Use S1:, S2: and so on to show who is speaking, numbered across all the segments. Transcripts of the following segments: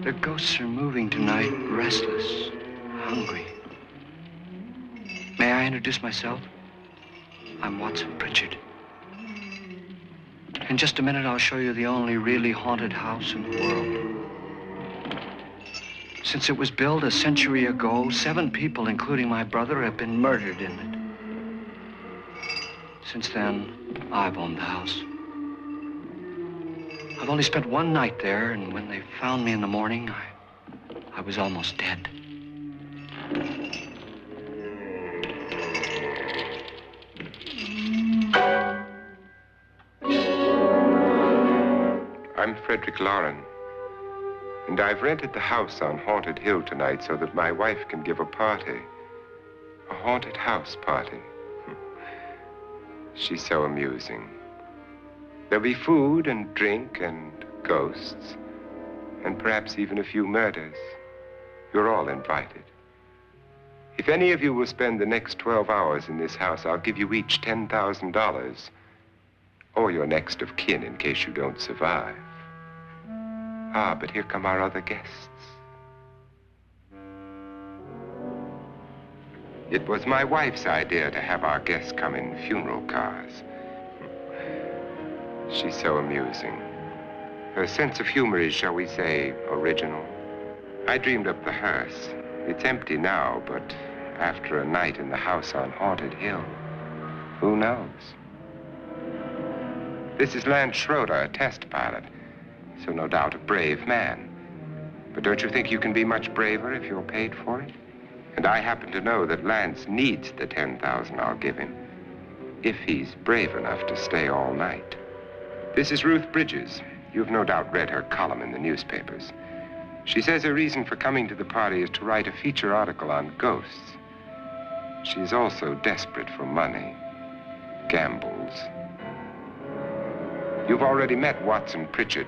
S1: The ghosts are moving tonight, restless, hungry. May I introduce myself? I'm Watson Pritchard. In just a minute, I'll show you the only really haunted house in the world. Since it was built a century ago, 7 people, including my brother, have been murdered in it. Since then, I've owned the house. I've only spent 1 night there, and when they found me in the morning, I was almost dead.
S2: I'm Frederick Loren, and I've rented the house on Haunted Hill tonight so that my wife can give a party. A haunted house party. She's so amusing. There'll be food and drink and ghosts, and perhaps even a few murders. You're all invited. If any of you will spend the next 12 hours in this house, I'll give you each $10,000, or your next of kin in case you don't survive. Ah, but here come our other guests. It was my wife's idea to have our guests come in funeral cars. She's so amusing. Her sense of humor is, shall we say, original. I dreamed up the hearse. It's empty now, but after a night in the house on Haunted Hill, who knows? This is Lance Schroeder, a test pilot, so no doubt a brave man. But don't you think you can be much braver if you're paid for it? And I happen to know that Lance needs the $10,000 I'll give him, if he's brave enough to stay all night. This is Ruth Bridgers. You've no doubt read her column in the newspapers. She says her reason for coming to the party is to write a feature article on ghosts. She's also desperate for money, gambles. You've already met Watson Pritchard,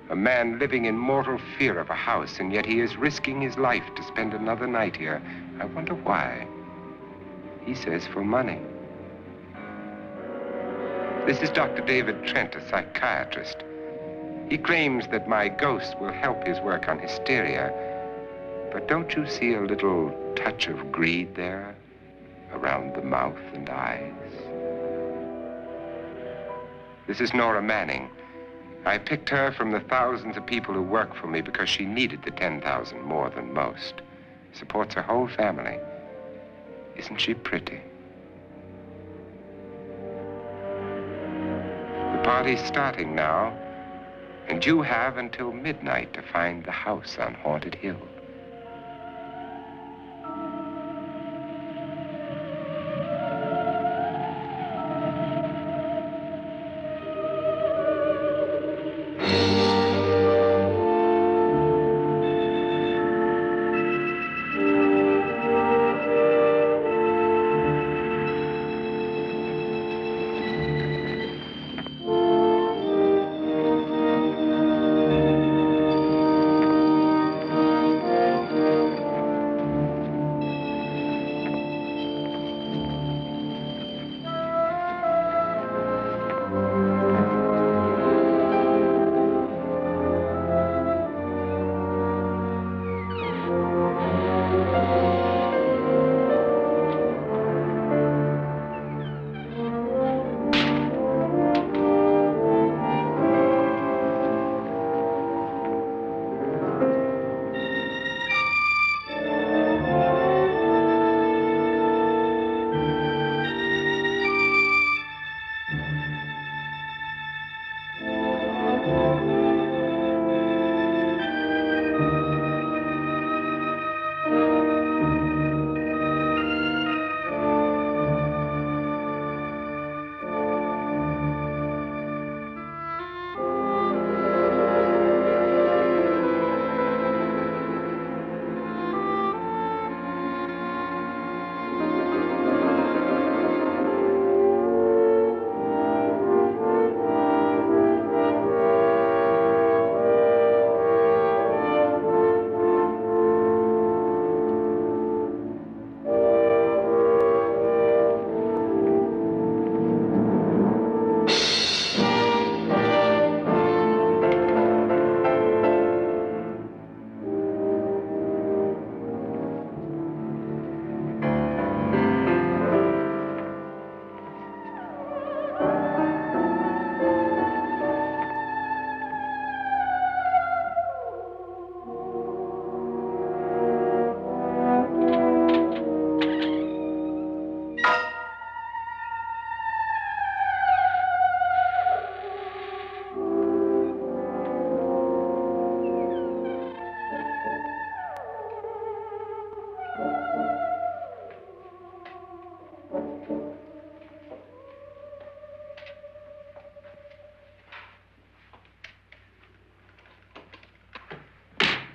S2: a man living in mortal fear of a house, and yet he is risking his life to spend another night here. I wonder why. He says for money. This is Dr. David Trent, a psychiatrist. He claims that my ghost will help his work on hysteria. But don't you see a little touch of greed there around the mouth and eyes? This is Nora Manning. I picked her from the thousands of people who work for me because she needed the $10,000 more than most. Supports her whole family. Isn't she pretty? The party's starting now, and you have until midnight to find the house on Haunted Hill.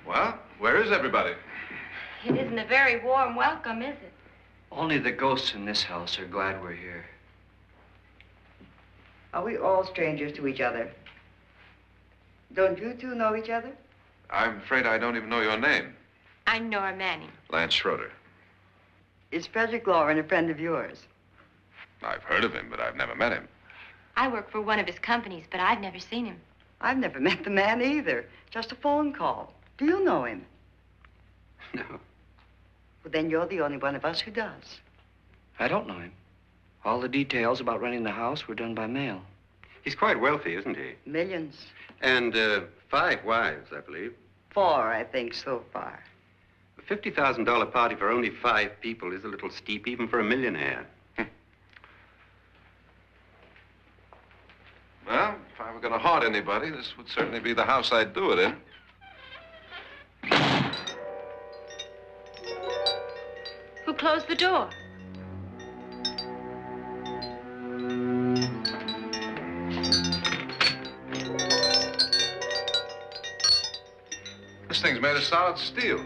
S3: Well, where is everybody?
S4: It isn't a very warm welcome, is it?
S1: Only the ghosts in this house are glad we're here.
S5: Are we all strangers to each other? Don't you two know each other?
S3: I'm afraid I don't even know your name.
S4: I'm Nora Manning.
S3: Lance Schroeder.
S5: Is Frederick Loren a friend of yours?
S3: I've heard of him, but I've never met him.
S4: I work for one of his companies, but I've never seen him.
S5: I've never met the man either. Just a phone call. Do you know him?
S1: No,
S5: Well, then you're the only one of us who does.
S1: I don't know him. All the details about running the house were done by mail.
S6: He's quite wealthy, isn't he?
S5: Millions.
S6: And 5 wives, I believe.
S5: 4, I think, so far.
S6: A $50,000 party for only 5 people is a little steep, even for a millionaire.
S3: Well, if I were going to haunt anybody, this would certainly be the house I'd do it in.
S4: Who closed the door?
S3: This thing's made of solid steel.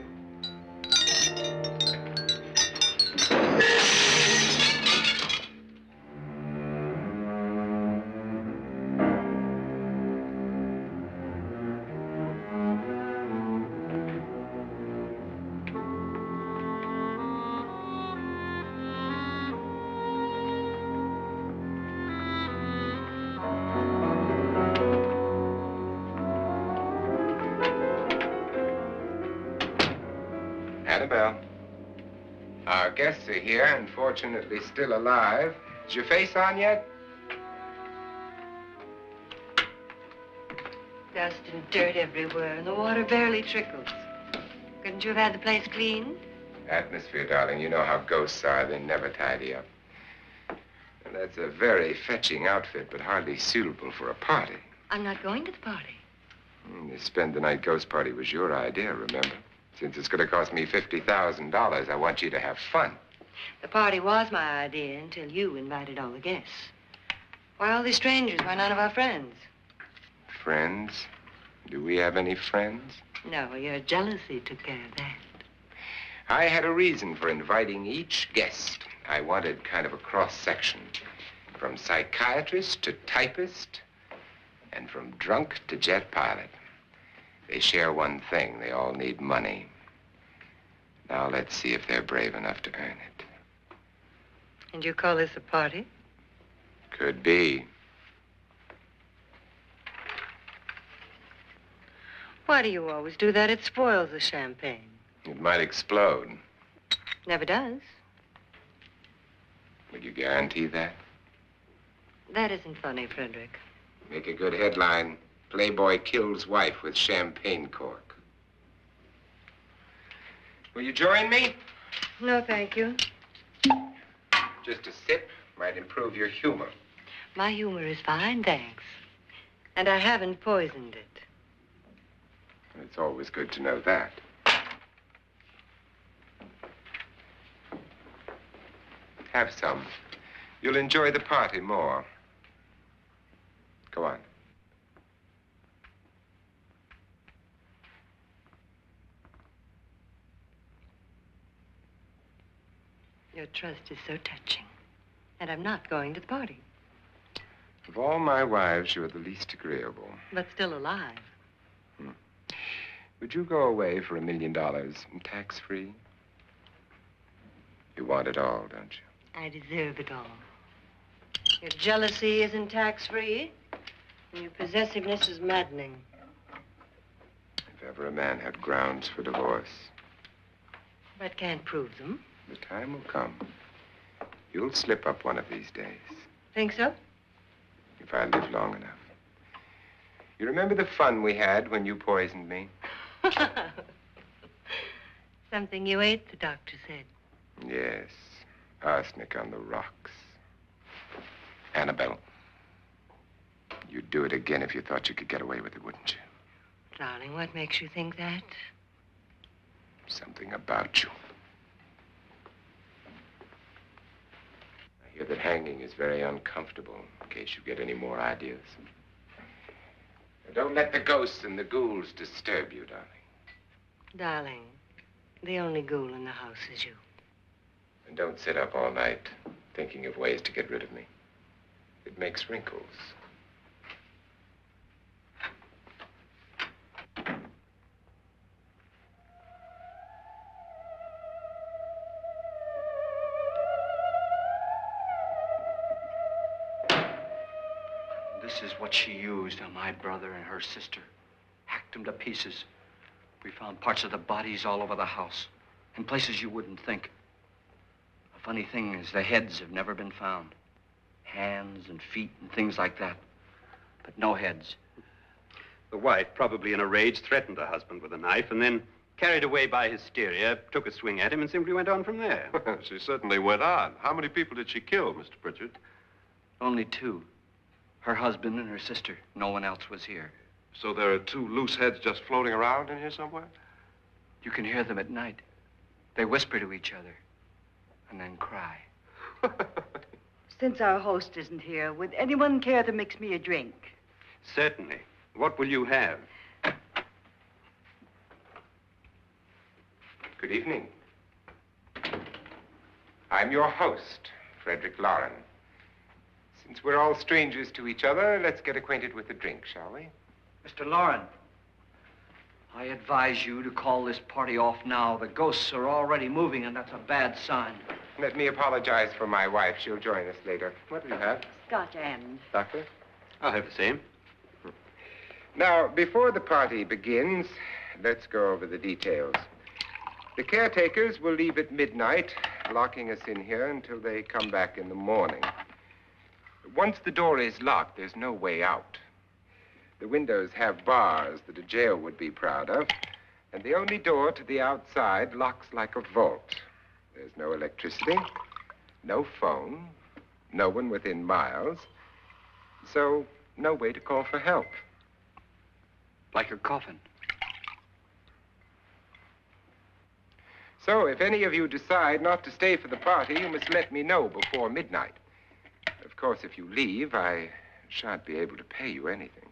S2: Annabelle, our guests are here, unfortunately still alive. Is your face on yet?
S5: Dust and dirt everywhere, and the water barely trickles. Couldn't you have had the place cleaned?
S2: Atmosphere, darling. You know how ghosts are. They never tidy up. And that's a very fetching outfit, but hardly suitable for a party.
S5: I'm not going to the party.
S2: The spend-the-night ghost party was your idea, remember? Since it's going to cost me $50,000, I want you to have fun.
S5: The party was my idea until you invited all the guests. Why all these strangers? Why none of our friends?
S2: Friends? Do we have any friends?
S5: No, your jealousy took care of that.
S2: I had a reason for inviting each guest. I wanted kind of a cross-section. From psychiatrist to typist, and from drunk to jet pilot. They share one thing. They all need money. Now let's see if they're brave enough to earn it.
S5: And you call this a party?
S2: Could be.
S5: Why do you always do that? It spoils the champagne.
S2: It might explode.
S5: Never does.
S2: Will you guarantee that?
S5: That isn't funny, Frederick.
S2: Make a good headline. Playboy kills wife with champagne cork. Will you join me?
S5: No, thank you.
S2: Just a sip might improve your humor.
S5: My humor is fine, thanks. And I haven't poisoned it.
S2: It's always good to know that. Have some. You'll enjoy the party more. Go on.
S5: Your trust is so touching. And I'm not going to the party.
S2: Of all my wives, you're the least agreeable.
S5: But still alive.
S2: Would you go away for $1 million tax-free? You want it all, don't you?
S5: I deserve it all. Your jealousy isn't tax-free, and your possessiveness is maddening.
S2: If ever a man had grounds for divorce,
S5: But can't prove them.
S2: the time will come. You'll slip up one of these days,
S5: Think so?
S2: if I live long enough. You remember the fun we had when you poisoned me?
S5: Something you ate, the doctor said.
S2: Yes, arsenic on the rocks. Annabelle, you'd do it again if you thought you could get away with it, wouldn't you?
S5: Darling, what makes you think that?
S2: Something about you. I hear that hanging is very uncomfortable, in case you get any more ideas. Now, don't let the ghosts and the ghouls disturb you, darling.
S5: Darling, the only ghoul in the house is you.
S2: And don't sit up all night thinking of ways to get rid of me. It makes wrinkles.
S1: This is what she used on my brother and her sister. Hacked them to pieces. We found parts of the bodies all over the house, in places you wouldn't think. The funny thing is the heads have never been found. Hands and feet and things like that. But no heads.
S6: The wife, probably in a rage, threatened her husband with a knife and then, carried away by hysteria, took a swing at him and simply went on from there.
S3: She certainly went on. How many people did she kill, Mr. Pritchard?
S1: Only two. Her husband and her sister. No one else was here.
S3: So there are two loose heads just floating around in here somewhere?
S1: You can hear them at night. They whisper to each other and then cry.
S7: Since our host isn't here, would anyone care to mix me a drink?
S6: Certainly. What will you have?
S2: Good evening. I'm your host, Frederick Loren. Since we're all strangers to each other, let's get acquainted with a drink, shall we?
S1: Mr. Loren, I advise you to call this party off now. The ghosts are already moving, and that's a bad sign.
S2: Let me apologize for my wife. She'll join us later. What do you have?
S7: Scotch and.
S2: Doctor?
S6: I'll have the same.
S2: Now, before the party begins, let's go over the details. The caretakers will leave at midnight, locking us in here until they come back in the morning. Once the door is locked, there's no way out. The windows have bars that a jail would be proud of, and the only door to the outside locks like a vault. There's no electricity, no phone, no one within miles, so no way to call for help.
S1: Like a coffin.
S2: So if any of you decide not to stay for the party, you must let me know before midnight. Of course, if you leave, I shan't be able to pay you anything.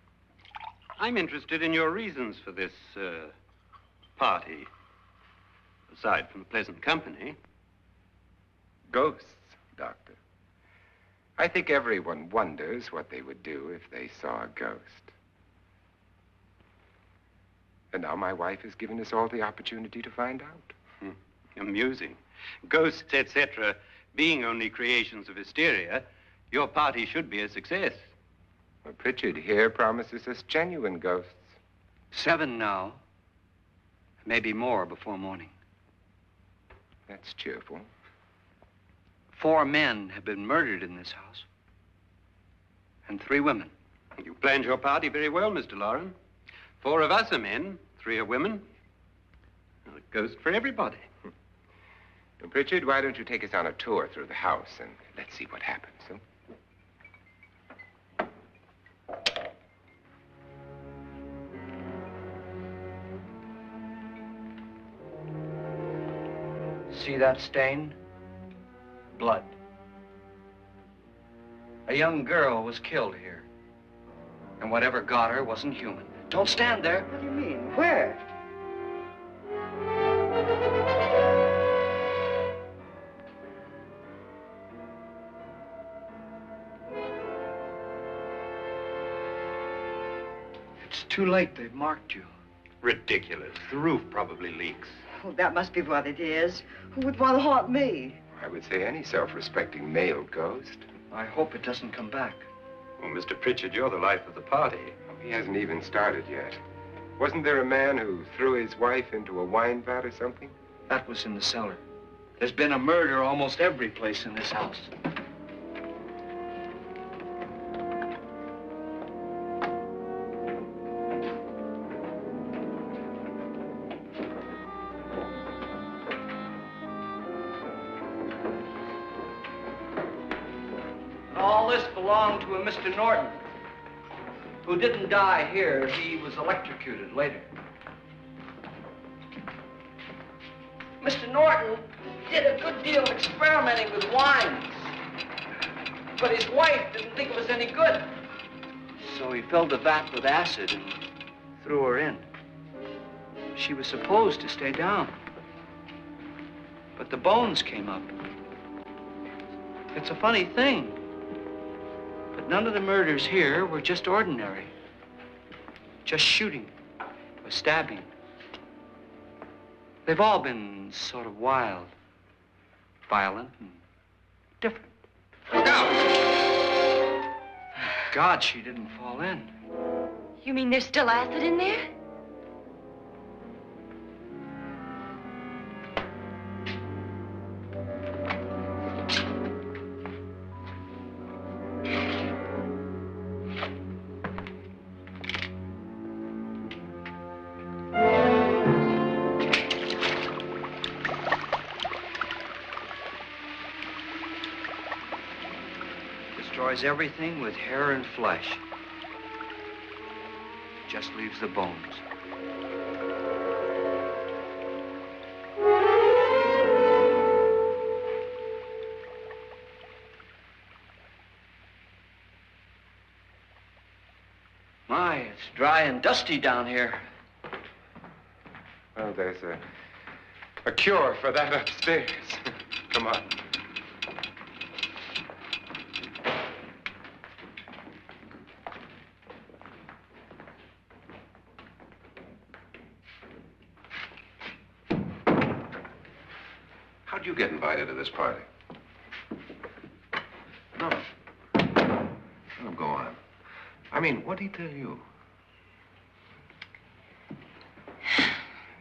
S6: I'm interested in your reasons for this, party. Aside from the pleasant company.
S2: Ghosts, Doctor. I think everyone wonders what they would do if they saw a ghost. And now my wife has given us all the opportunity to find out.
S6: Amusing. Ghosts, etc., being only creations of hysteria, your party should be a success.
S2: Well, Pritchard here promises us genuine ghosts.
S1: 7 now. Maybe more before morning.
S2: That's cheerful.
S1: 4 men have been murdered in this house. And 3 women.
S6: You planned your party very well, Mr. Loren. 4 of us are men, 3 are women. A ghost for everybody.
S2: Well, Pritchard, why don't you take us on a tour through the house and let's see what happens, huh?
S1: See that stain? Blood. A young girl was killed here. And whatever got her wasn't human. Don't stand there.
S7: What do you mean? Where?
S1: It's too late. They've marked you.
S6: Ridiculous. The roof probably leaks.
S7: Oh, that must be what it is. Who would want to haunt me?
S2: I would say any self-respecting male ghost.
S1: I hope it doesn't come back.
S6: Well, Mr. Pritchard, you're the life of the party.
S2: He hasn't even started yet. Wasn't there a man who threw his wife into a wine vat or something?
S1: That was in the cellar. There's been a murder almost every place in this house. All this belonged to a Mr. Norton, who didn't die here. He was electrocuted later. Mr. Norton did a good deal of experimenting with wines, but his wife didn't think it was any good. So he filled the vat with acid and threw her in. She was supposed to stay down. But the bones came up. It's a funny thing. But none of the murders here were just ordinary. Just shooting or stabbing. They've all been sort of wild, violent, and different.
S3: Look out!
S1: Thank God she didn't fall in.
S4: You mean there's still acid in there?
S1: Destroys everything with hair and flesh. Just leaves the bones. My, it's dry and dusty down here.
S2: Well, there's a cure for that upstairs. Come on.
S3: How'd you get invited to this party? No. Oh, go on. I mean, what did he tell you?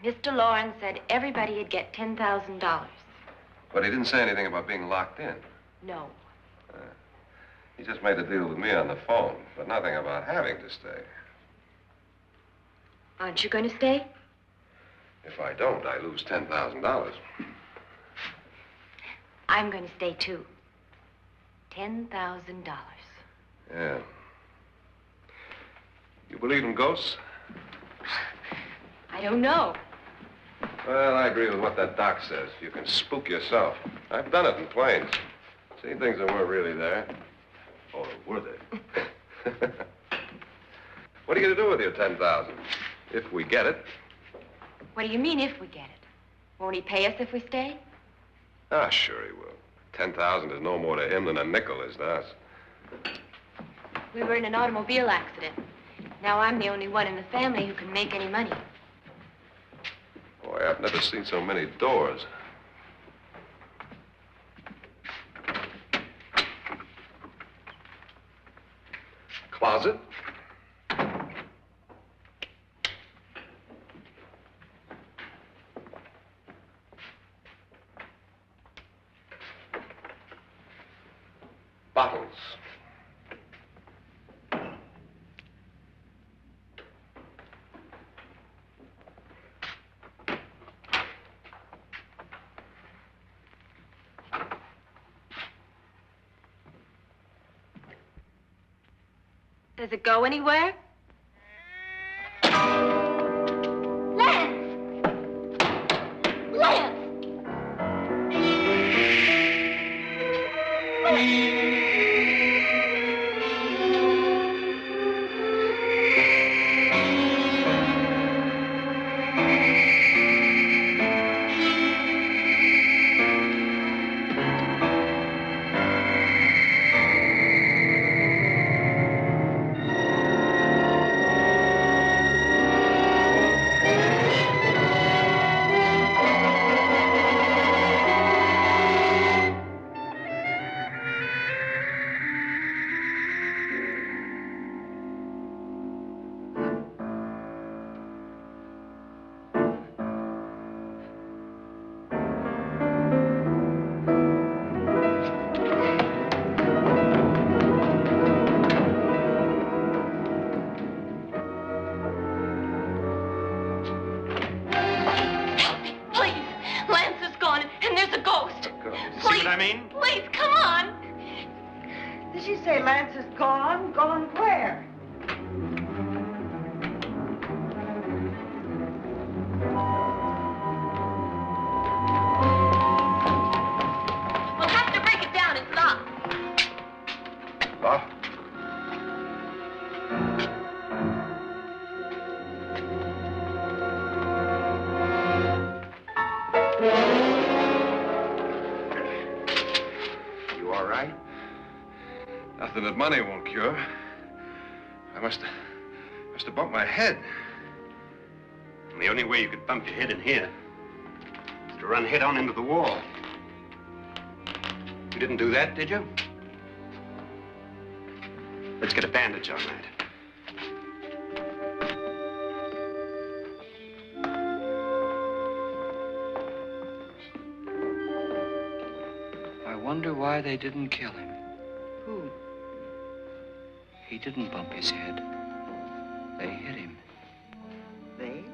S4: Mr. Loren said everybody'd get $10,000.
S3: But he didn't say anything about being locked in.
S4: No.
S3: He just made a deal with me on the phone, but nothing about having to stay.
S4: Aren't you going to stay?
S3: If I don't, I lose $10,000.
S4: I'm going to stay, too. $10,000.
S3: Yeah. You believe in ghosts?
S4: I don't know.
S3: Well, I agree with what that doc says. You can spook yourself. I've done it in planes. Seen things that weren't really there. Or were they? What are you going to do with your $10,000? If we get it.
S4: What do you mean, if we get it? Won't he pay us if we stay?
S3: Ah, sure he will. 10,000 is no more to him than a nickel is to us.
S4: We were in an automobile accident. Now I'm the only one in the family who can make any money.
S3: Boy, I've never seen so many doors. Closet? Bottles.
S4: Does it go anywhere? Lance! Lance!
S7: Did she say Lance is gone? Gone where?
S4: We'll have to break it down. It's locked.
S3: Locked? something that money won't cure. I must have bumped my head.
S6: And the only way you could bump your head in here is to run head on into the wall. You didn't do that, did you? Let's get a bandage on that.
S1: I wonder why they didn't kill him.
S7: Who?
S1: He didn't bump his head. They hit him.
S7: They?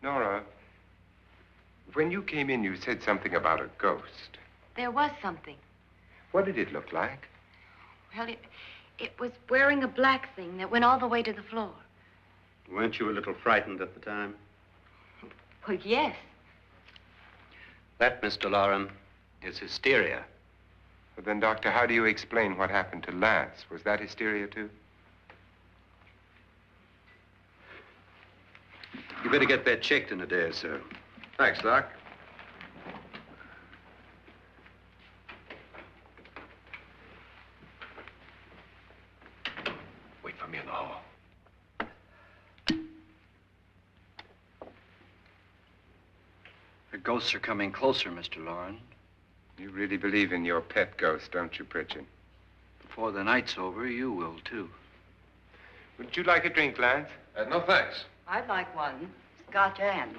S2: Nora, when you came in, you said something about a ghost.
S4: There was something.
S2: What did it look like?
S4: Well, it was wearing a black thing that went all the way to the floor.
S6: Weren't you a little frightened at the time?
S4: Well, yes.
S6: That, Mr. Loren, is hysteria.
S2: Well, then, Doctor, how do you explain what happened to Lance? Was that hysteria, too?
S6: You better get that checked in a day or so.
S3: Thanks, Doc. Wait for me in the hall.
S1: The ghosts are coming closer, Mr. Loren.
S2: You really believe in your pet ghost, don't you, Pritchard?
S1: Before the night's over, you will, too.
S2: Would you like a drink, Lance?
S3: No, thanks.
S7: I'd like one. Scotch and.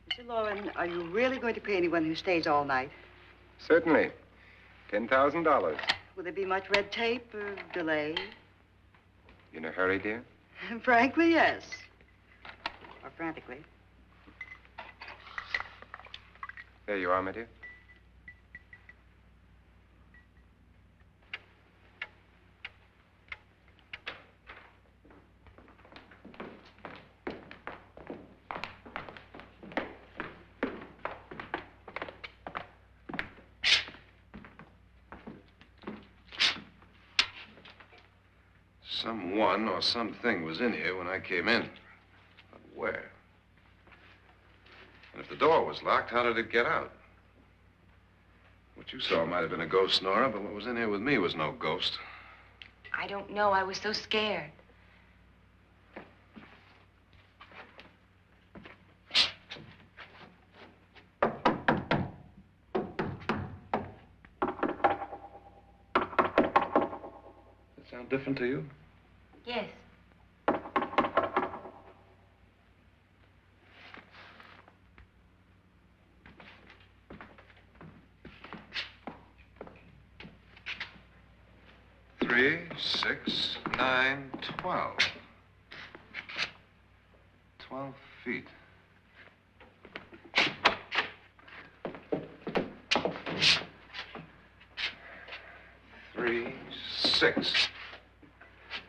S7: Mr. Loren, are you really going to pay anyone who stays all night?
S2: Certainly. $10,000.
S7: Will there be much red tape or delay?
S2: You in a hurry, dear?
S7: Frankly, yes. Or frantically.
S2: There you are, my dear.
S3: Someone or something was in here when I came in. But where? And if the door was locked, how did it get out? What you saw might have been a ghost, Nora, but what was in here with me was no ghost.
S4: I don't know. I was so scared.
S3: Does it sound different to you?
S4: Yes.
S3: Three, 6, 9, 12. 12 feet. Three, 6.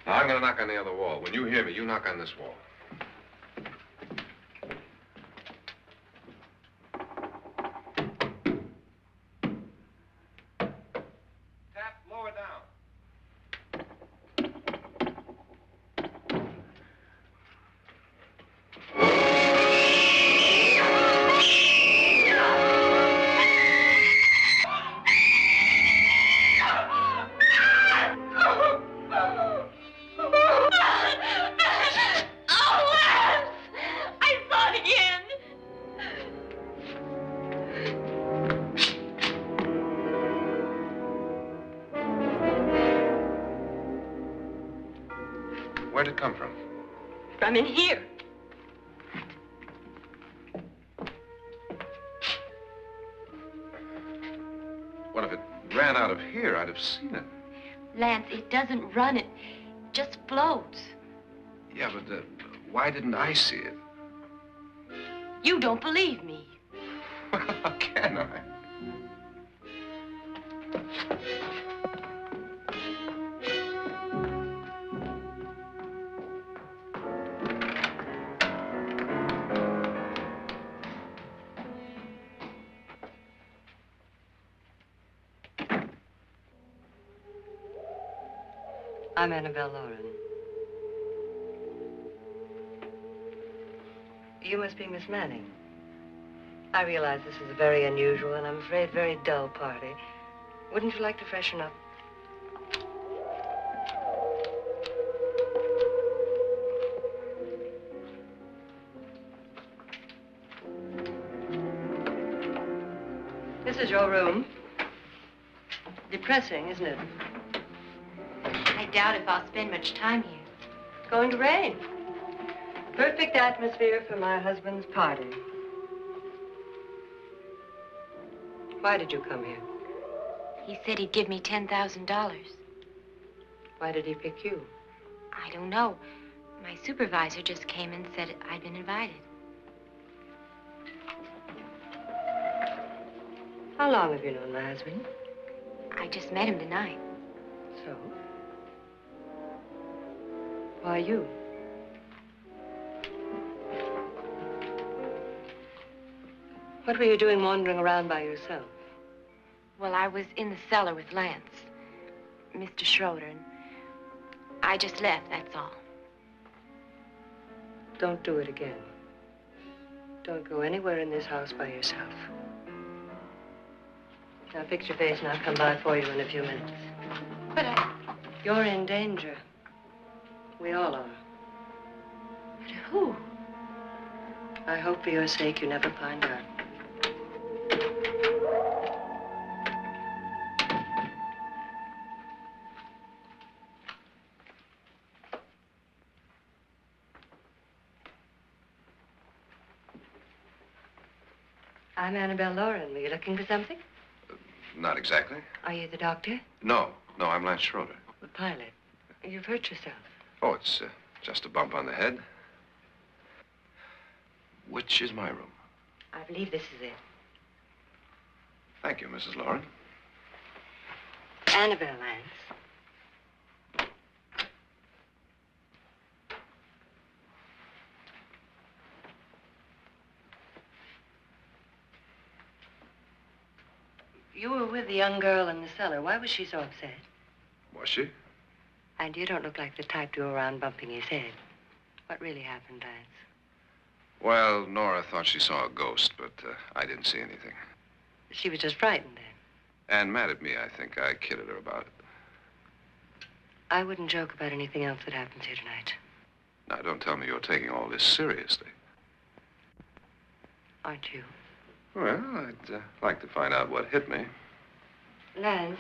S3: Now, I'm going to knock on the other wall. When you hear me, you knock on this wall. Tap lower down. Where'd it come from?
S4: From in here.
S3: What if it ran out of here? I'd have seen it.
S4: Lance, it doesn't run. It just floats.
S3: Yeah, but why didn't I see it?
S4: You don't believe me.
S3: Well, how can I?
S5: I'm Annabelle Loren. You must be Miss Manning. I realize this is a very unusual and I'm afraid very dull party. Wouldn't you like to freshen up? This is your room. Depressing, isn't it?
S4: I doubt if I'll spend much time here.
S5: It's going to rain. Perfect atmosphere for my husband's party. Why did you come here?
S4: He said he'd give me $10,000.
S5: Why did he pick you?
S4: I don't know. My supervisor just came and said I'd been invited.
S5: How long have you known my husband?
S4: I just met him tonight.
S5: So? Why you? What were you doing wandering around by yourself?
S4: Well, I was in the cellar with Lance, Mr. Schroeder, and I just left, that's all.
S5: Don't do it again. Don't go anywhere in this house by yourself. Now fix your face and I'll come by for you in a few minutes.
S4: But
S5: You're in danger. We all are.
S4: But who?
S5: I hope for your sake you never find out. I'm Annabelle Loren. Were you looking for something?
S3: Not exactly.
S5: Are you the doctor?
S3: No, I'm Lance Schroeder.
S5: The pilot. You've hurt yourself.
S3: Oh, it's just a bump on the head. Which is my room?
S5: I believe this is it.
S3: Thank you, Mrs. Loren.
S5: Annabelle, Lance. You were with the young girl in the cellar. Why was she so upset?
S3: Was she?
S5: And you don't look like the type to go around bumping his head. What really happened, Lance?
S3: Well, Nora thought she saw a ghost, but I didn't see anything.
S5: She was just frightened then.
S3: And mad at me, I think. I kidded her about it.
S5: I wouldn't joke about anything else that happens here tonight.
S3: Now, don't tell me you're taking all this seriously.
S5: Aren't you?
S3: Well, I'd like to find out what hit me.
S5: Lance.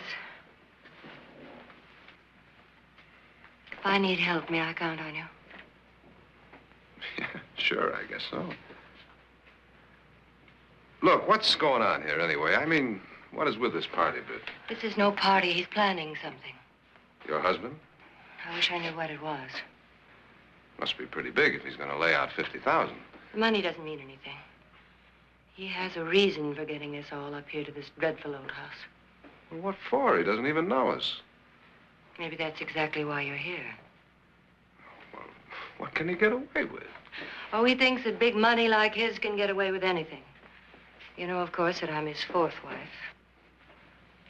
S5: If I need help, may I count on you?
S3: Yeah, sure, I guess so. Look, what's going on here anyway? I mean, what is with this party bit?
S5: This is no party. He's planning something.
S3: Your husband?
S5: I wish I knew what it was.
S3: Must be pretty big if he's going to lay out 50,000.
S5: The money doesn't mean anything. He has a reason for getting us all up here to this dreadful old house.
S3: Well, what for? He doesn't even know us.
S5: Maybe that's exactly why you're here.
S3: Well, what can he get away with?
S5: Oh, he thinks that big money like his can get away with anything. You know, of course, that I'm his fourth wife.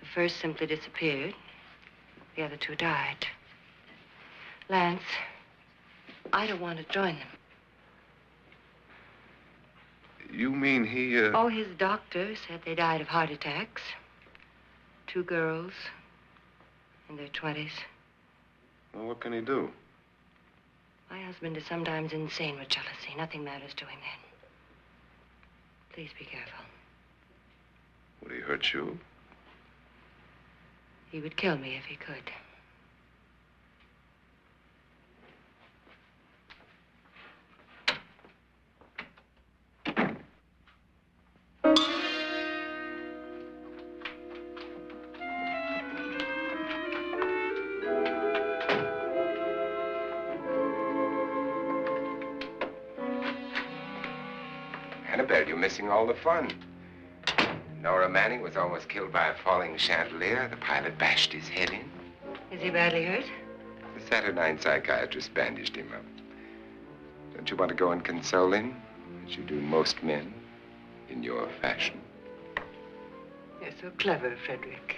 S5: The first simply disappeared. The other two died. Lance, I don't want to join them.
S3: You mean he,
S5: Oh, his doctor said they died of heart attacks. 2 girls in their 20s.
S3: Well, what can he do?
S5: My husband is sometimes insane with jealousy. Nothing matters to him then. Please be careful.
S3: Would he hurt you?
S5: He would kill me if he could.
S2: Annabelle, you're missing all the fun. Nora Manning was almost killed by a falling chandelier. The pilot bashed his head in.
S5: Is he badly hurt?
S2: The Saturnine psychiatrist bandaged him up. Don't you want to go and console him, as you do most men, in your fashion?
S5: You're so clever, Frederick.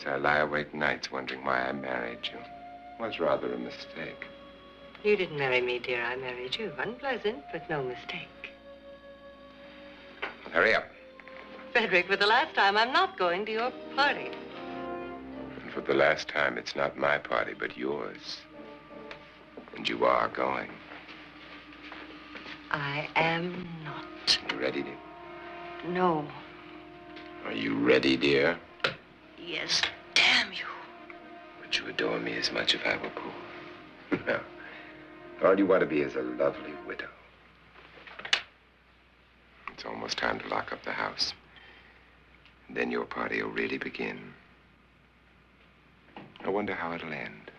S2: So I lie awake nights wondering why I married you. Was rather a mistake.
S5: You didn't marry me, dear. I married you. Unpleasant, but no mistake.
S2: Hurry up.
S5: Frederick, for the last time, I'm not going to your party.
S2: And for the last time, it's not my party, but yours. And you are going.
S5: I am not.
S2: You ready, dear?
S5: No.
S2: Are you ready, dear?
S5: Yes, damn you.
S2: Would you adore me as much if I were poor? No. All you want to be is a lovely widow. It's almost time to lock up the house. And then your party will really begin. I wonder how it'll end.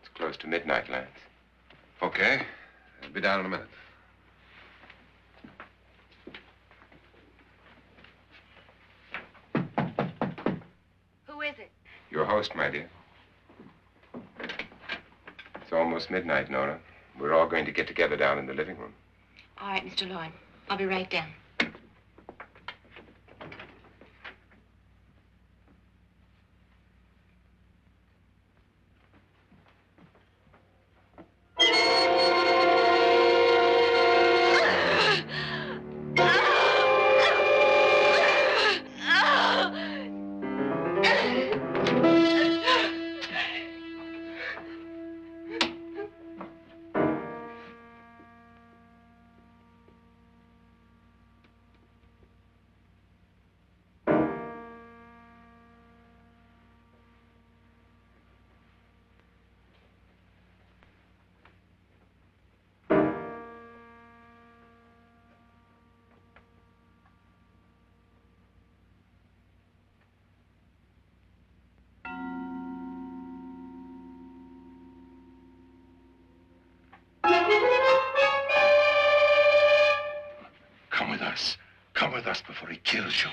S2: It's close to midnight, Lance.
S3: Okay. I'll be down in a minute.
S4: Who is it?
S2: Your host, my dear. It's almost midnight, Nora. We're all going to get together down in the living room.
S4: All right, Mr. Loren. I'll be right down.
S3: Come with us before he kills you.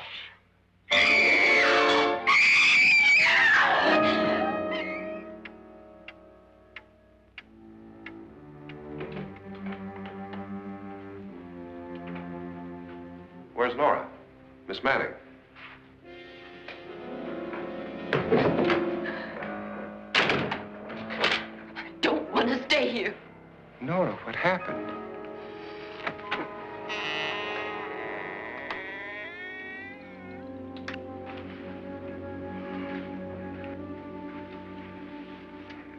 S3: Where's Nora? Miss Manning.
S4: I don't want to stay here.
S2: Nora, what happened?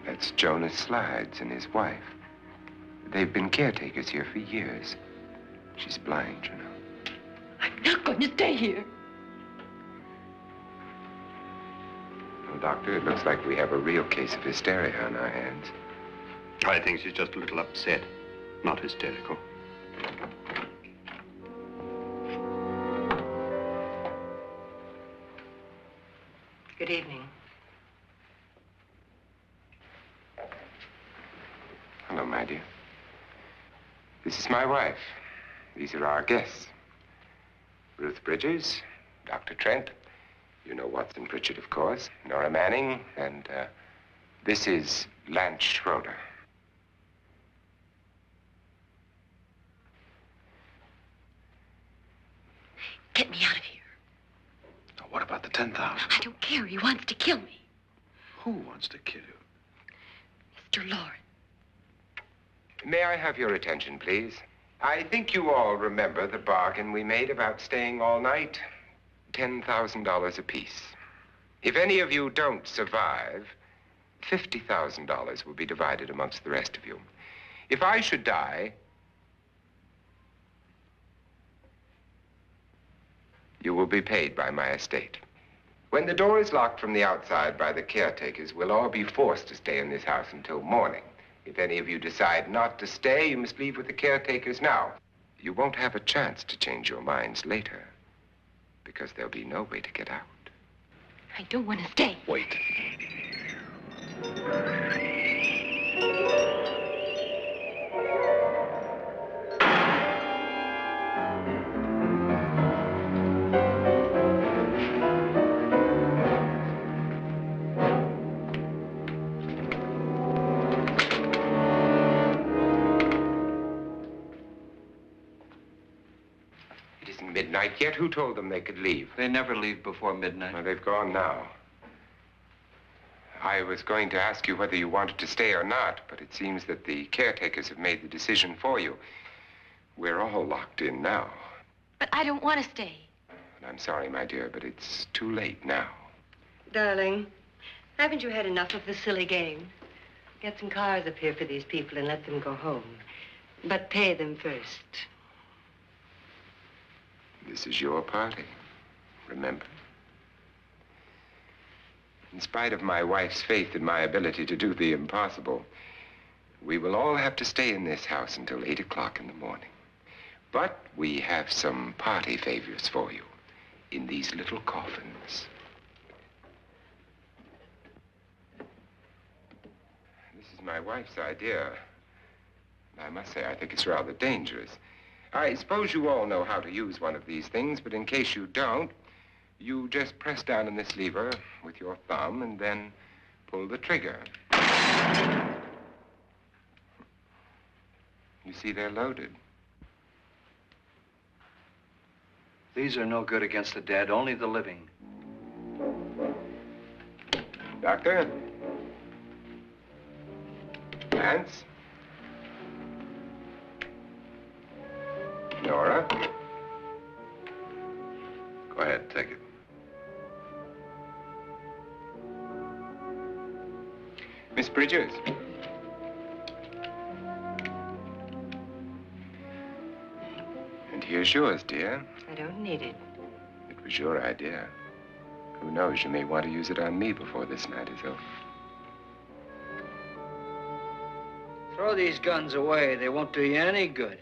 S2: That's Jonas Slides and his wife. They've been caretakers here for years. She's blind, you know.
S4: I'm not going to stay here.
S2: Well, Doctor, it looks like we have a real case of hysteria on our hands.
S6: I think she's just a little upset, not hysterical.
S5: Good evening.
S2: Hello, my dear. This is my wife. These are our guests. Ruth Bridgers, Dr. Trent. You know Watson Pritchard, of course. Nora Manning, and this is Lance Schroeder.
S4: Get me out of here.
S3: Now, what about the 10,000?
S4: I don't care. He wants to kill me.
S3: Who wants to kill you?
S4: Mr. Loren.
S2: May I have your attention, please? I think you all remember the bargain we made about staying all night. $10,000 apiece. If any of you don't survive, $50,000 will be divided amongst the rest of you. If I should die, you will be paid by my estate. When the door is locked from the outside by the caretakers, we'll all be forced to stay in this house until morning. If any of you decide not to stay, you must leave with the caretakers now. You won't have a chance to change your minds later, because there'll be no way to get out.
S4: I don't want to stay.
S3: Wait.
S2: midnight yet. Who told them they could leave?
S1: They never leave before midnight.
S2: Well, they've gone now. I was going to ask you whether you wanted to stay or not, but it seems that the caretakers have made the decision for you. We're all locked in now.
S4: But I don't want to stay.
S2: And I'm sorry, my dear, but it's too late now.
S5: Darling, haven't you had enough of the silly game? Get some cars up here for these people and let them go home. But pay them first.
S2: This is your party, remember? In spite of my wife's faith in my ability to do the impossible, we will all have to stay in this house until 8 o'clock in the morning. But we have some party favors for you in these little coffins. This is my wife's idea. I must say, I think it's rather dangerous. I suppose you all know how to use one of these things, but in case you don't, you just press down on this lever with your thumb and then pull the trigger. You see, they're loaded.
S1: These are no good against the dead, only the living.
S2: Doctor? Lance? Nora?
S3: Go ahead, take it.
S2: Miss Bridgers? And here's yours, dear.
S5: I don't need it.
S2: It was your idea. Who knows, you may want to use it on me before this night is over.
S1: Throw these guns away. They won't do you any good.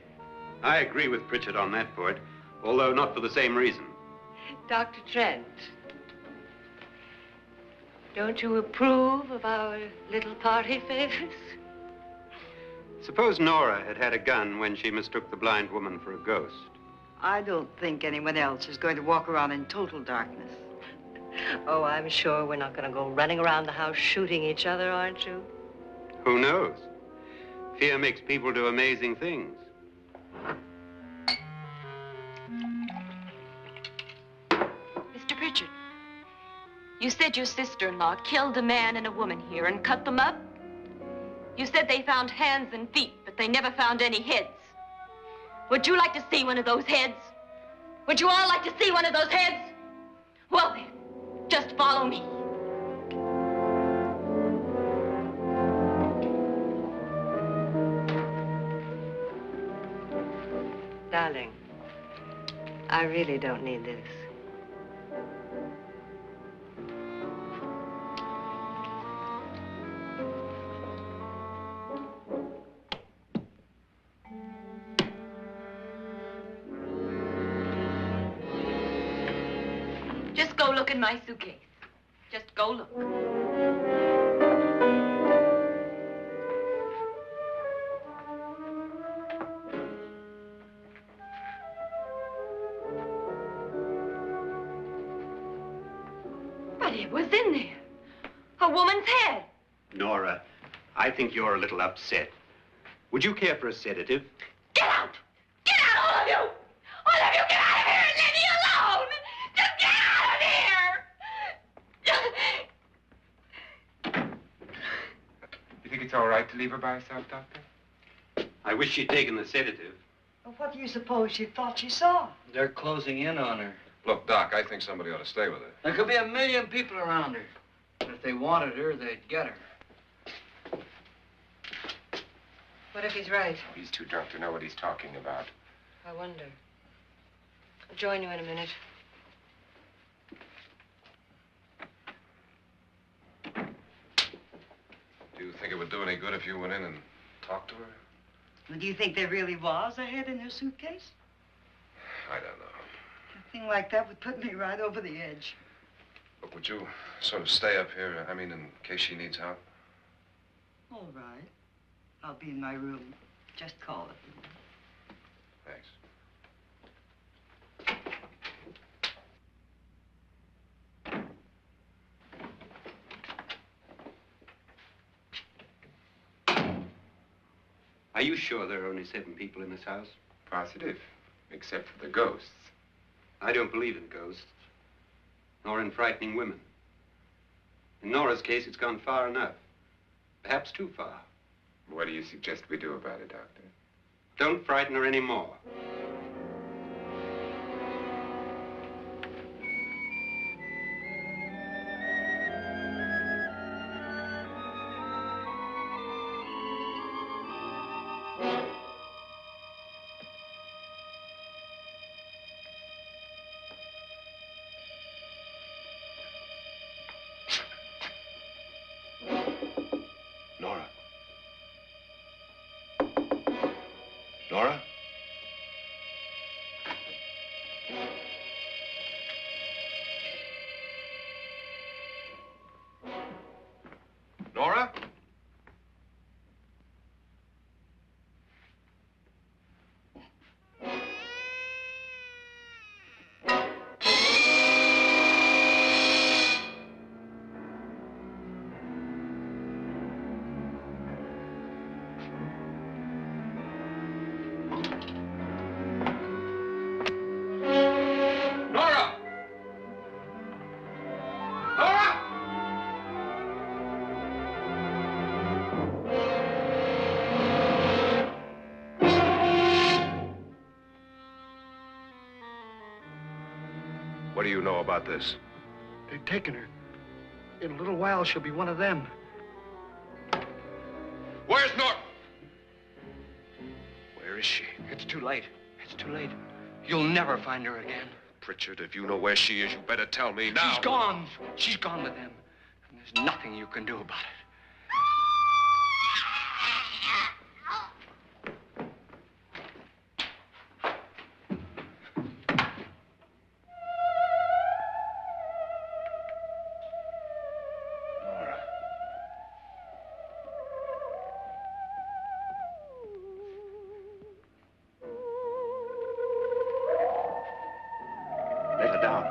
S6: I agree with Pritchard on that point, although not for the same reason.
S5: Dr. Trent, don't you approve of our little party favors?
S6: Suppose Nora had had a gun when she mistook the blind woman for a ghost.
S7: I don't think anyone else is going to walk around in total darkness.
S5: Oh, I'm sure we're not going to go running around the house shooting each other, aren't you?
S6: Who knows? Fear makes people do amazing things.
S4: Mr. Pritchard, you said your sister-in-law killed a man and a woman here and cut them up? You said they found hands and feet, but they never found any heads. Would you like to see one of those heads? Would you all like to see one of those heads? Well then, just follow me.
S5: Darling, I really don't need this.
S4: Just go look in my suitcase. Just go look. But it was in there. A woman's head.
S6: Nora, I think you're a little upset. Would you care for a sedative?
S4: Get out! Get out, all of you! All of you, get out of here and leave me alone! Just get out of here!
S2: You think it's all right to leave her by herself, Doctor?
S6: I wish she'd taken the sedative.
S7: Well, what do you suppose she thought she saw?
S1: They're closing in on her.
S3: Look, Doc, I think somebody ought to stay with her.
S1: There could be 1 million people around her. But if they wanted her, they'd get her.
S5: What if he's right?
S2: He's too drunk to know what he's talking about.
S5: I wonder. I'll join you in a minute.
S3: Do you think it would do any good if you went in and talked to her?
S7: Well, do you think there really was a head in her suitcase?
S3: I don't know.
S7: A thing like that would put me right over the edge.
S3: Look, would you sort of stay up here, I mean, in case she needs help?
S7: All right. I'll be in my room. Just call it.
S3: Thanks.
S6: Are you sure there are only 7 people in this house?
S2: Positive, except for the ghosts.
S6: I don't believe in ghosts, nor in frightening women. In Nora's case, it's gone far enough. Perhaps too far.
S2: What do you suggest we do about it, Doctor?
S6: Don't frighten her anymore.
S3: Nora? Nora? Nora? What do you know about this?
S8: They've taken her. In a little while, she'll be one of them.
S3: Where's Nora? Where is she?
S1: It's too late. It's too late. You'll never find her again.
S3: Pritchard, if you know where she is, you better tell me now.
S1: She's gone. She's gone with them. And there's nothing you can do about it.
S6: Let her down.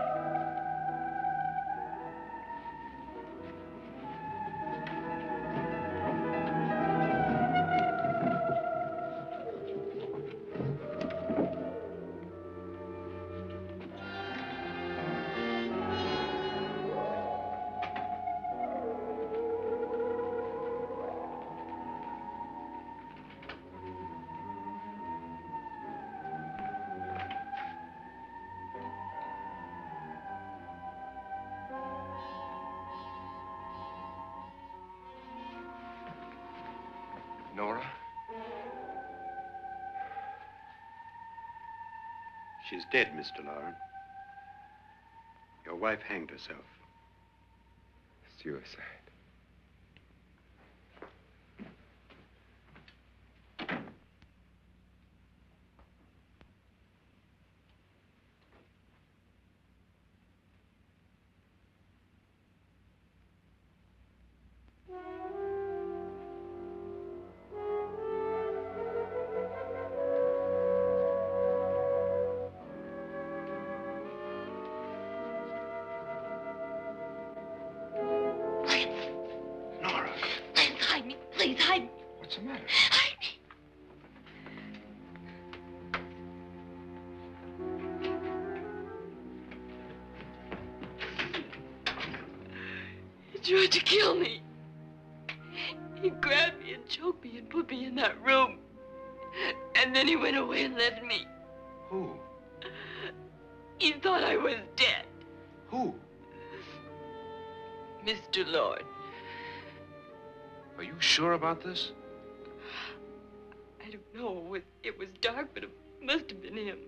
S3: Nora?
S6: She's dead, Mr. Loren. Your wife hanged herself.
S2: Suicide.
S4: Please, hide me.
S2: What's the matter?
S4: Hide me. He tried to kill me. He grabbed me and choked me and put me in that room. And then he went away and left me.
S3: Who?
S4: He thought I was dead.
S3: Who?
S4: Mr. Loren.
S3: Are you sure about this?
S4: I don't know. It was dark, but it must have been him.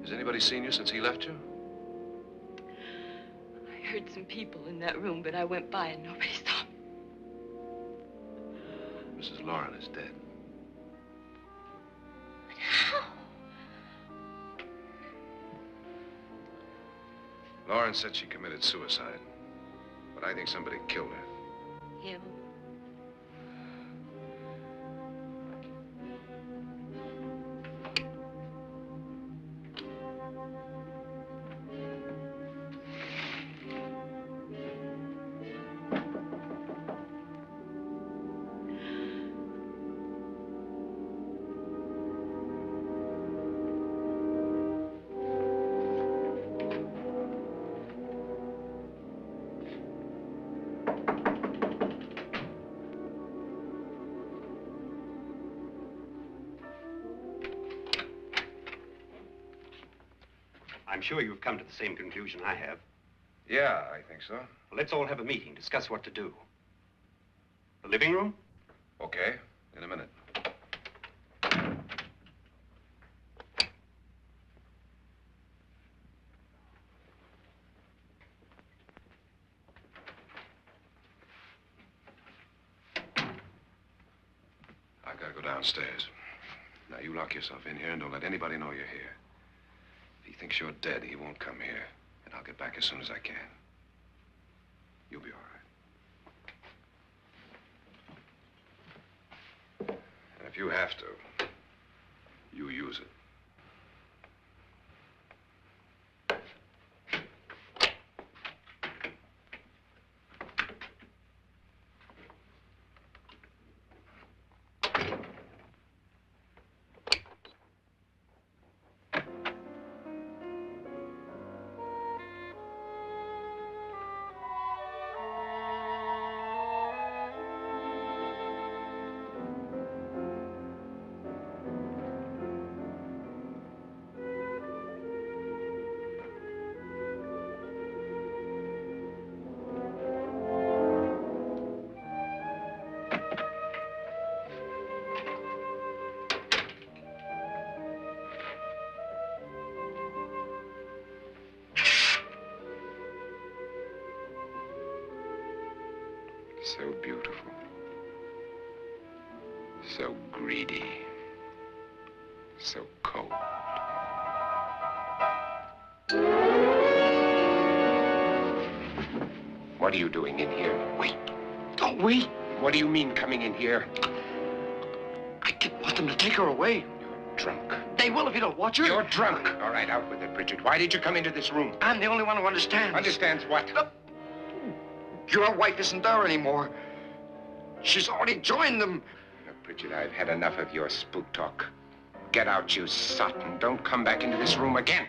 S3: Has anybody seen you since he left you?
S4: I heard some people in that room, but I went by and nobody saw me.
S3: Mrs. Loren is dead.
S4: But how?
S3: Loren said she committed suicide, but I think somebody killed her.
S4: Him?
S6: I'm sure you've come to the same conclusion I have.
S3: Yeah, I think so.
S6: Well, let's all have a meeting, discuss what to do. The living room?
S3: Okay, in a minute. I gotta go downstairs. Now, you lock yourself in here and don't let anybody know you're here. If he thinks you're dead, he won't come here. And I'll get back as soon as I can. You'll be all right. And if you have to, you use it. So beautiful. So greedy. So cold. What are you doing in here?
S8: Wait. Don't wait.
S2: What do you mean coming in here?
S8: I didn't want them to take her away.
S2: You're drunk.
S8: They will if you don't watch her.
S2: You're drunk. All right, out with it, Pritchard. Why did you come into this room?
S8: I'm the only one who understands.
S2: Understands what?
S8: Your wife isn't there anymore. She's already joined them.
S2: Now, Pritchard, I've had enough of your spook talk. Get out, you sot, and don't come back into this room again.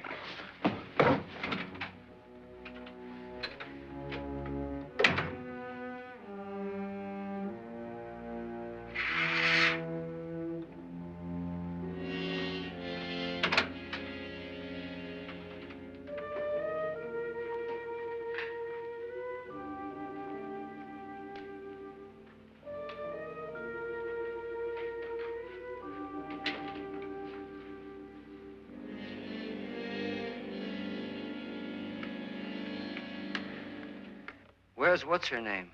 S1: Where's what's-her-name?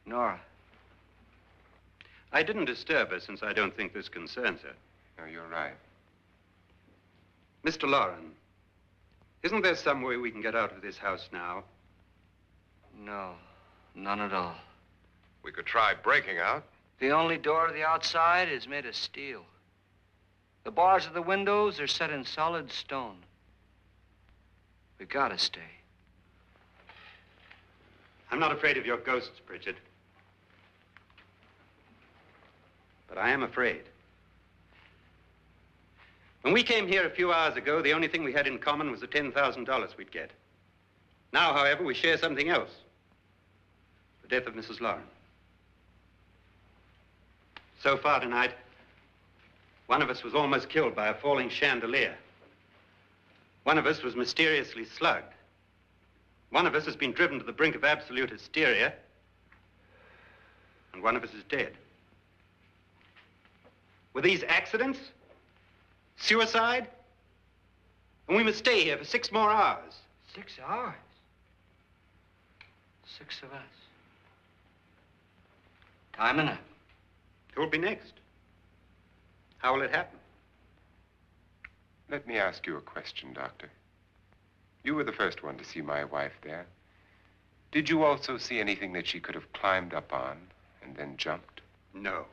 S1: Nora.
S6: I didn't disturb her since I don't think this concerns her.
S2: No, you're right.
S6: Mr. Loren, isn't there some way we can get out of this house now?
S1: No, none at all.
S3: We could try breaking out.
S1: The only door to the outside is made of steel. The bars of the windows are set in solid stone. We gotta stay.
S6: I'm not afraid of your ghosts, Pritchard. But I am afraid. When we came here a few hours ago, the only thing we had in common was the $10,000 we'd get. Now, however, we share something else. The death of Mrs. Loren. So far tonight, one of us was almost killed by a falling chandelier. One of us was mysteriously slugged. One of us has been driven to the brink of absolute hysteria, and one of us is dead. Were these accidents? Suicide? And we must stay here for 6 more hours.
S1: 6 hours? 6 of us. Time enough.
S6: Who'll be next? How will it happen?
S2: Let me ask you a question, Doctor. You were the first one to see my wife there. Did you also see anything that she could have climbed up on and then jumped?
S6: No.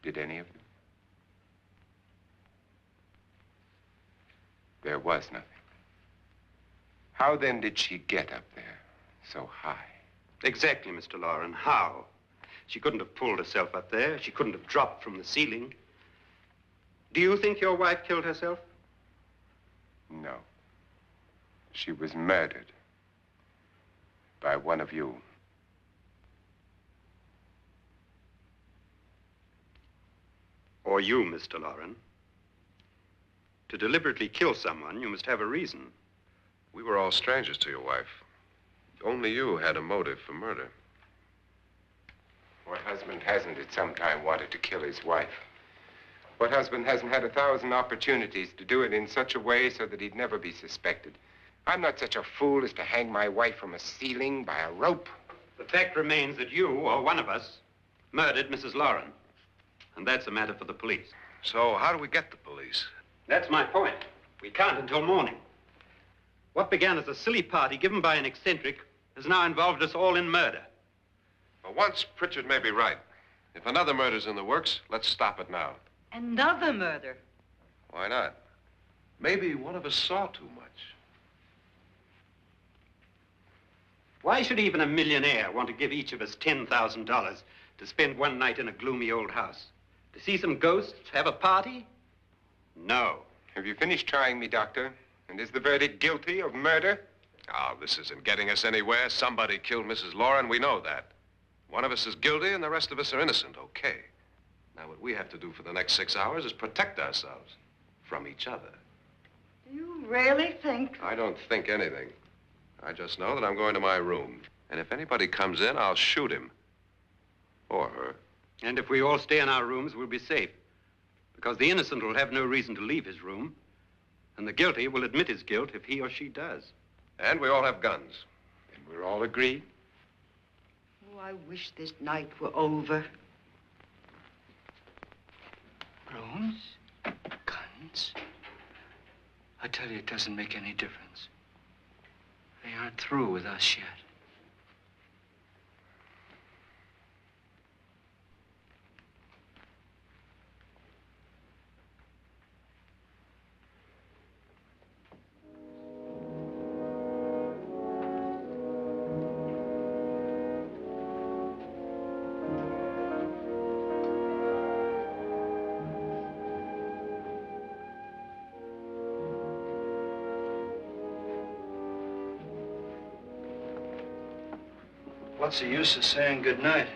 S2: Did any of you? There was nothing. How then did she get up there so high?
S6: Exactly, Mr. Loren. How? She couldn't have pulled herself up there. She couldn't have dropped from the ceiling. Do you think your wife killed herself?
S2: No. She was murdered by one of you.
S6: Or you, Mr. Loren. To deliberately kill someone, you must have a reason.
S3: We were all strangers to your wife. Only you had a motive for murder.
S2: What husband hasn't at some time wanted to kill his wife? What husband hasn't had 1,000 opportunities to do it in such a way so that he'd never be suspected? I'm not such a fool as to hang my wife from a ceiling by a rope.
S6: The fact remains that you, or one of us, murdered Mrs. Loren. And that's a matter for the police.
S3: So how do we get the police?
S6: That's my point. We can't until morning. What began as a silly party given by an eccentric has now involved us all in murder.
S3: For once, Pritchard may be right. If another murder's in the works, let's stop it now.
S7: Another murder?
S3: Why not? Maybe one of us saw too much.
S6: Why should even a millionaire want to give each of us $10,000 to spend one night in a gloomy old house? To see some ghosts, have a party? No.
S2: Have you finished trying me, Doctor? And is the verdict guilty of murder?
S3: Oh, this isn't getting us anywhere. Somebody killed Mrs. Loren. We know that. One of us is guilty and the rest of us are innocent, okay. Now, what we have to do for the next 6 hours is protect ourselves from each other.
S7: Do you really think?
S3: I don't think anything. I just know that I'm going to my room. And if anybody comes in, I'll shoot him. Or her.
S6: And if we all stay in our rooms, we'll be safe. Because the innocent will have no reason to leave his room. And the guilty will admit his guilt if he or she does.
S3: And we all have guns.
S2: And we're all agreed?
S7: Oh, I wish this night were over.
S1: Rooms? Guns? I tell you, it doesn't make any difference. They aren't through with us yet. What's the use of saying goodnight?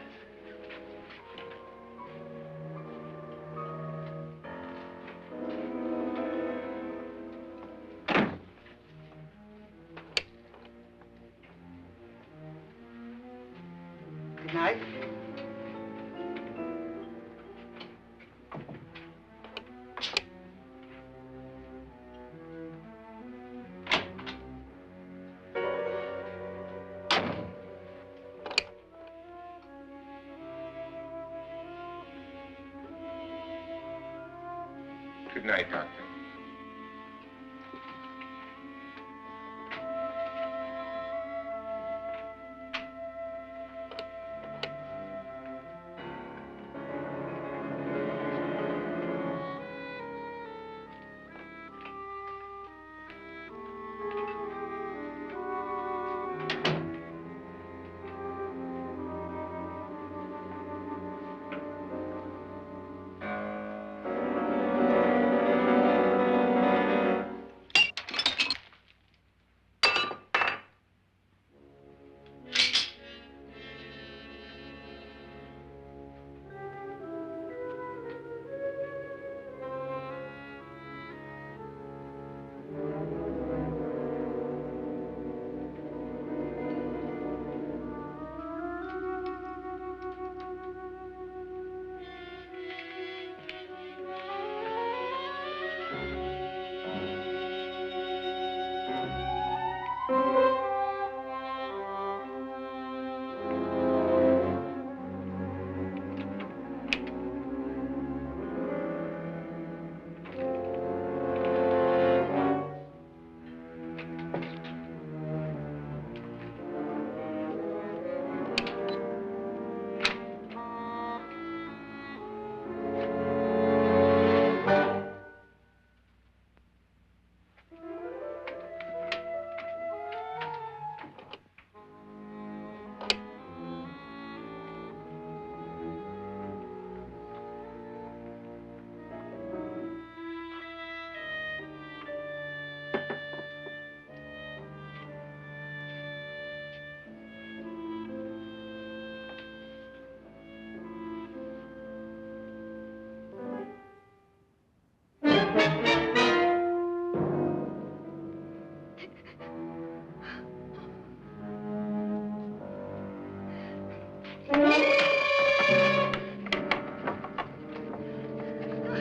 S7: Good night.
S2: Good night, Doctor.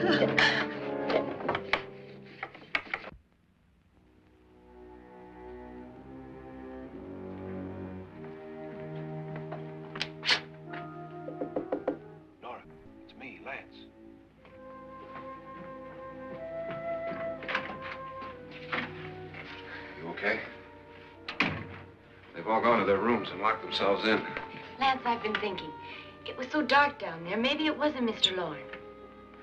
S3: Nora, it's me, Lance. You okay? They've all gone to their rooms and locked themselves in.
S4: Lance, I've been thinking. It was so dark down there. Maybe it wasn't Mr. Loren.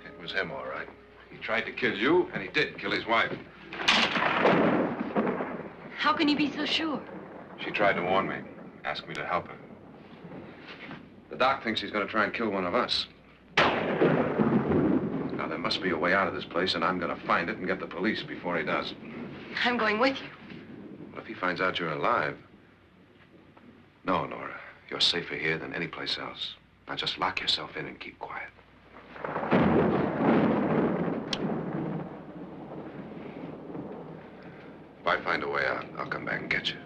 S3: It was him, all right. He tried to kill you, and he did kill his wife.
S4: How can you be so sure?
S3: She tried to warn me, asked me to help her. The doc thinks he's going to try and kill one of us. Now, there must be a way out of this place, and I'm going to find it and get the police before he does.
S4: I'm going with you.
S3: What if he finds out you're alive? No, Nora. You're safer here than any place else. Now, just lock yourself in and keep quiet. If I find a way out, I'll come back and get you.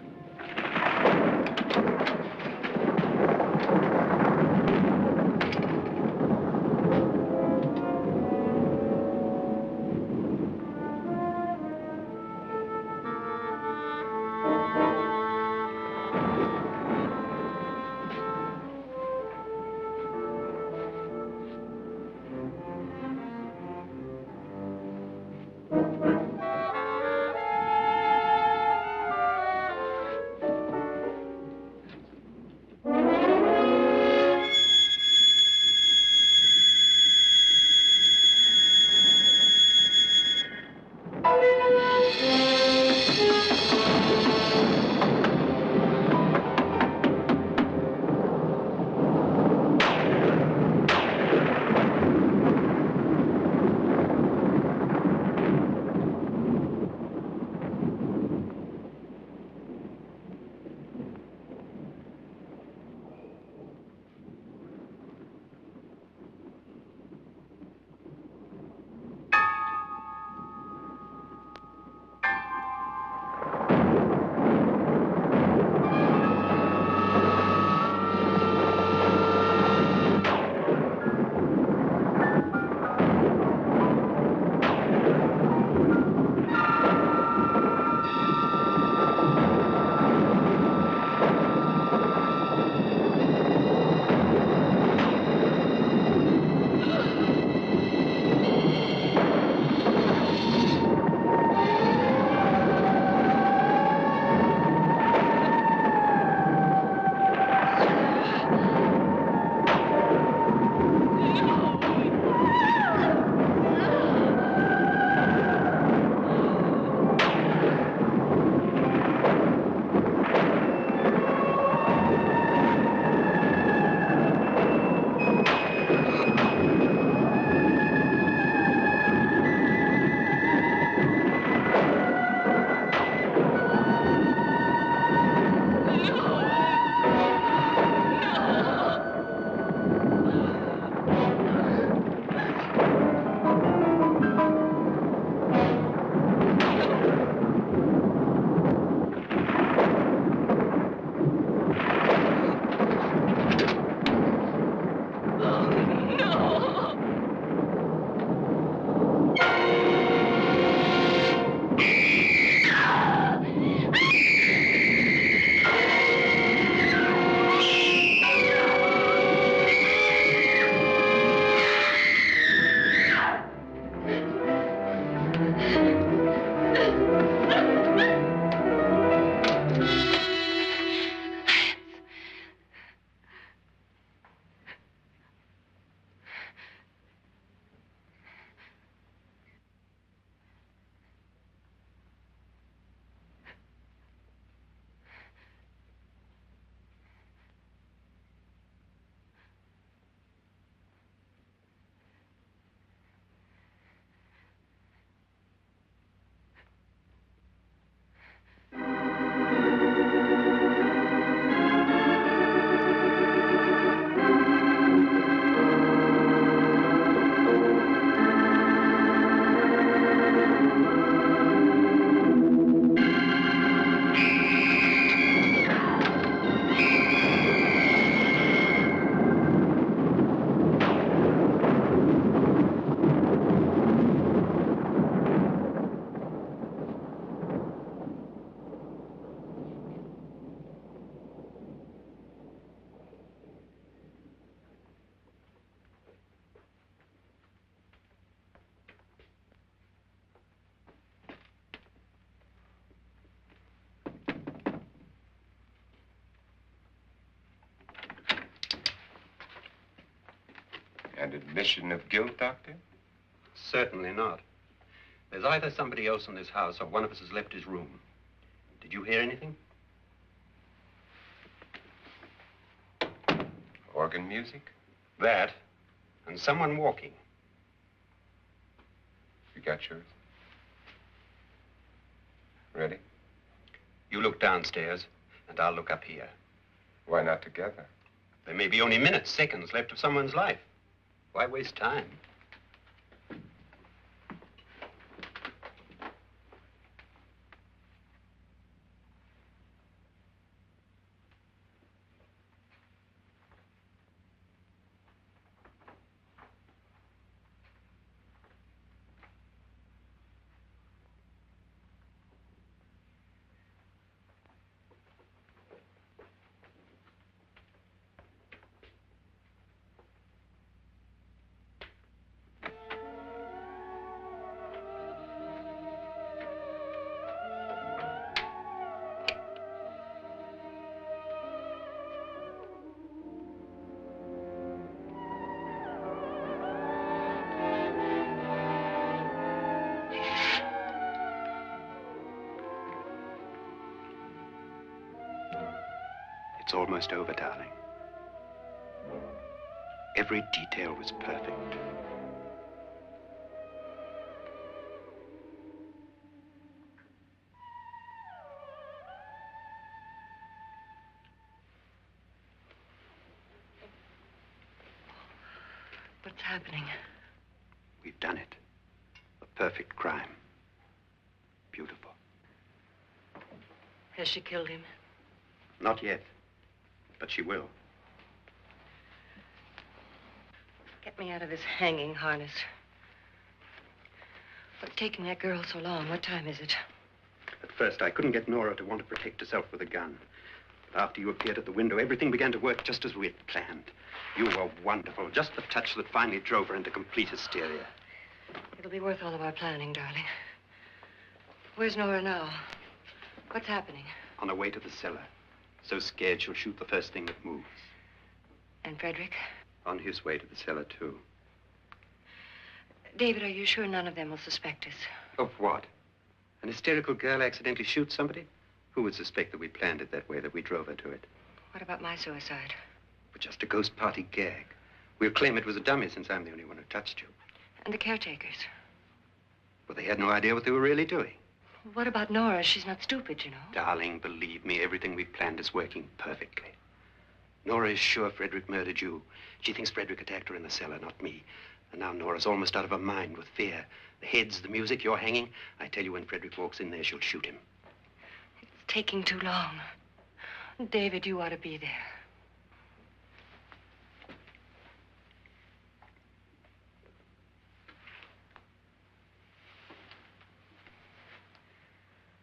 S2: admission of guilt, Doctor?
S6: Certainly not. There's either somebody else in this house or one of us has left his room. Did you hear anything?
S2: Organ music?
S6: That, and someone walking.
S2: You got yours? Ready?
S6: You look downstairs, and I'll look up here.
S2: Why not together?
S6: There may be only minutes, seconds left of someone's life. Why waste time? It's almost over, darling. Every detail was perfect.
S5: What's happening?
S6: We've done it. A perfect crime. Beautiful.
S5: Has she killed him?
S6: Not yet, but she will.
S5: Get me out of this hanging harness. What's taking that girl so long? What time is it?
S6: At first, I couldn't get Nora to want to protect herself with a gun. But after you appeared at the window, everything began to work just as we had planned. You were wonderful. Just the touch that finally drove her into complete hysteria.
S5: It'll be worth all of our planning, darling. Where's Nora now? What's happening?
S6: On her way to the cellar. So scared she'll shoot the first thing that moves.
S5: And Frederick?
S6: On his way to the cellar, too.
S5: David, are you sure none of them will suspect us?
S6: Of what? An hysterical girl accidentally shoots somebody? Who would suspect that we planned it that way, that we drove her to it?
S5: What about my suicide?
S6: But just a ghost party gag. We'll claim it was a dummy since I'm the only one who touched you.
S5: And the caretakers?
S6: Well, they had no idea what they were really doing.
S5: What about Nora? She's not stupid, you know.
S6: Darling, believe me, everything we planned is working perfectly. Nora is sure Frederick murdered you. She thinks Frederick attacked her in the cellar, not me. And now Nora's almost out of her mind with fear. The heads, the music, you're hanging. I tell you, when Frederick walks in there, she'll shoot him.
S5: It's taking too long. David, you ought to be there.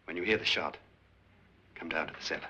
S6: When you hear the shot, come down to the cellar.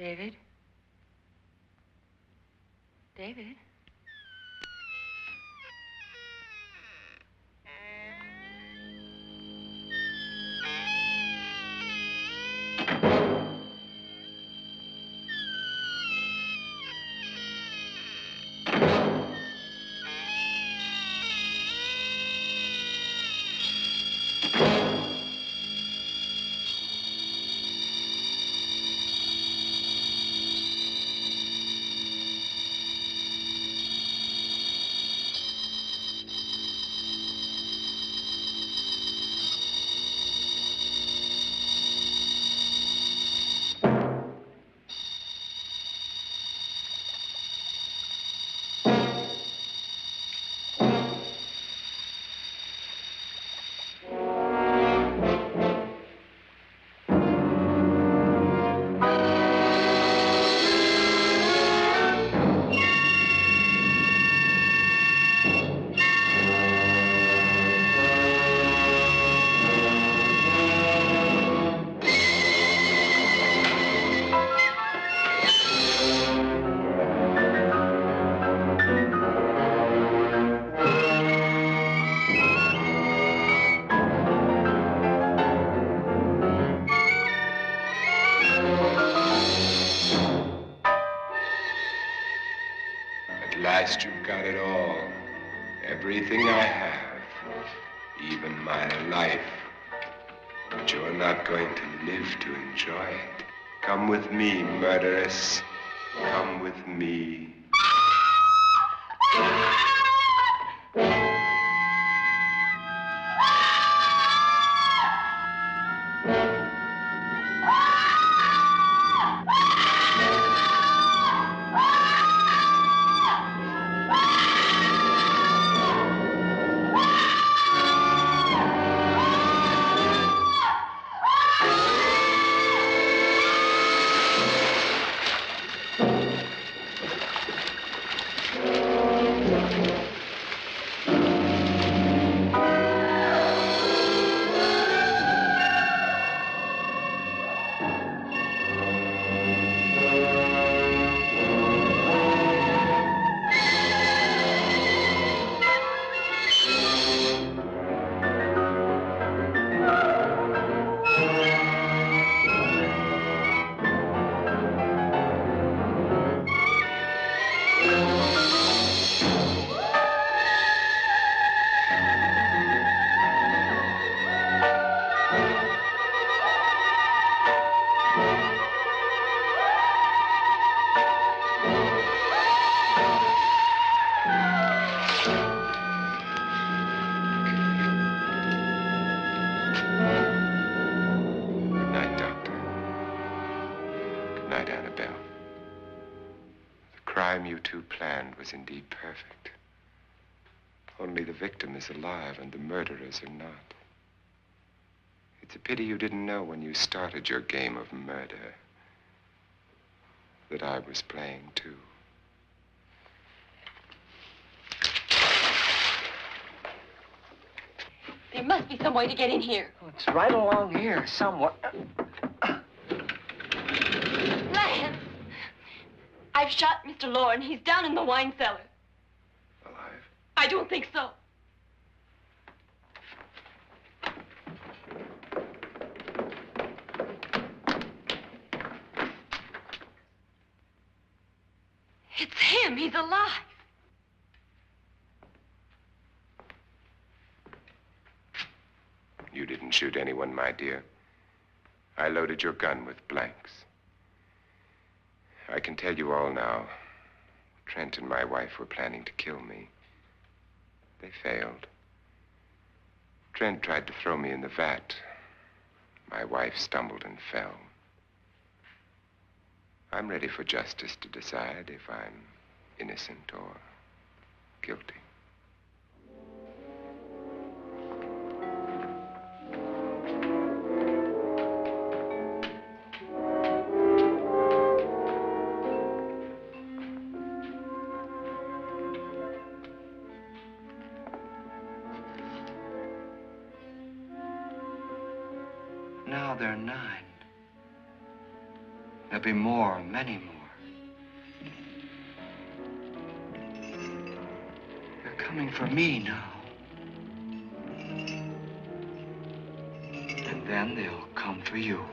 S5: David? David?
S2: You've got it all. Everything I have. Even my life. But you're not going to live to enjoy it. Come with me, murderess. Come with me. Annabelle. The crime you two planned was indeed perfect. Only the victim is alive and the murderers are not. It's a pity you didn't know when you started your game of murder that I was playing too.
S4: There must be some way to get in here.
S8: Oh, it's right along here somewhere.
S4: Lance! I've shot Mr. Loren. He's down in the wine cellar.
S3: Alive?
S4: I don't think so. It's him. He's alive.
S2: You didn't shoot anyone, my dear. I loaded your gun with blanks. I can tell you all now. Trent and my wife were planning to kill me. They failed. Trent tried to throw me in the vat. My wife stumbled and fell. I'm ready for justice to decide if I'm innocent or guilty.
S1: Now they're 9. There'll be more, many more. They're coming for me now. And then they'll come for you.